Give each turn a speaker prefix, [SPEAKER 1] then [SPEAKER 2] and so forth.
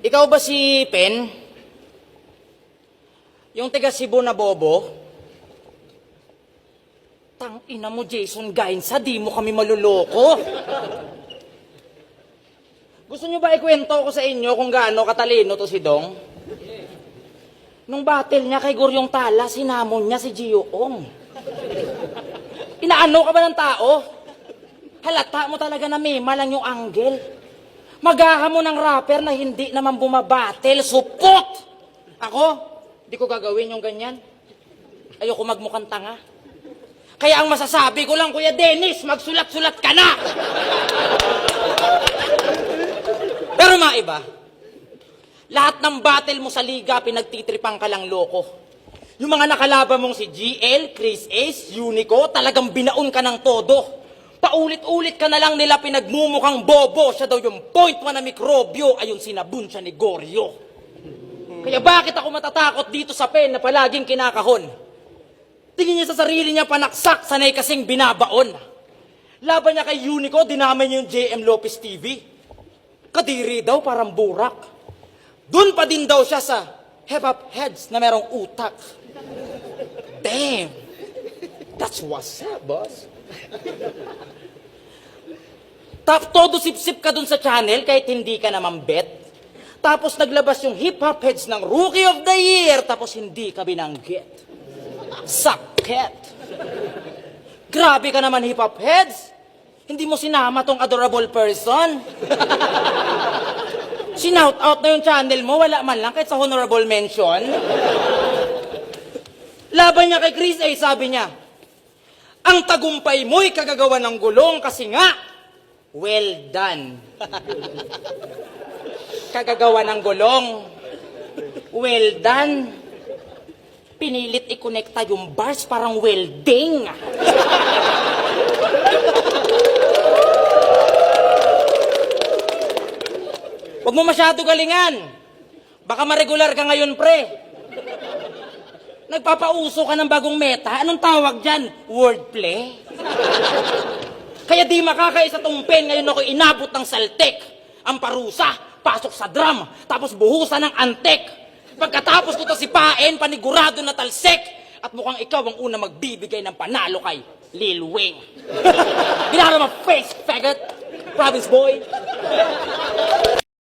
[SPEAKER 1] Ikaw ba si Pen? Yung taga Cebu na bobo? Tangina mo, Jason Gainsa, di mo kami maluloko. Gusto nyo ba ikwento ko sa inyo kung gaano katalino to si Dong? Nung battle niya kay Guryong Tala, sinamon niya si Gio Ong. Inaano ka ba ng tao? Halata mo talaga na mema lang yung angle. Magaha mo ng rapper na hindi naman bumabattle, supot! Ako, di ko gagawin yung ganyan. Ayoko magmukhang tanga. Kaya ang masasabi ko lang, Kuya Dennis, magsulat-sulat ka na! Pero maiba, lahat ng battle mo sa liga, pinagtitripang ka lang loko. Yung mga nakalaban mong si GL, Chris Ace, Unico, talagang binaon ka ng todo. Paulit-ulit ka na lang nila pinagmumukhang bobo. Siya daw yung point 1 na mikrobyo, ayun sinabun siya ni Goryo. Kaya bakit ako matatakot dito sa Pen na palaging kinakahon? Tingin niya sa sarili niya panaksak, sanay kasing binabaon. Laban niya kay Unico, dinamay niya yung JM Lopez TV. Kadiri daw, parang burak. Doon pa din daw siya sa hip-hop heads na merong utak. Damn! That's what's up, boss. Todo sip-sip ka dun sa channel kahit hindi ka naman bet. Tapos naglabas yung hip-hop heads ng Rookie of the Year, tapos hindi ka binanggit. Sakit! Grabe ka naman, hip-hop heads! Hindi mo sinama tong adorable person. Sinout out na yung channel mo, wala man lang kahit sa honorable mention. Laban niya kay Chris A, sabi niya, ang tagumpay mo'y kagagawa ng gulong kasi nga, well done. Kagagawa ng gulong, well done. Pinilit i-connecta yung bars parang welding. Huwag mo masyado galingan. Baka maregular ka ngayon, pre. Nagpapauso ka ng bagong meta. Anong tawag dyan? Wordplay? Kaya di makakaisa tong Pen. Ngayon ako inabot ng saltek. Ang parusa, pasok sa drum. Tapos buhusan ng antek. Pagkatapos ko to sipain, panigurado na talsek. At mukhang ikaw ang una magbibigay ng panalo kay Lil Wayne. Ginara mo face, faggot. Province boy.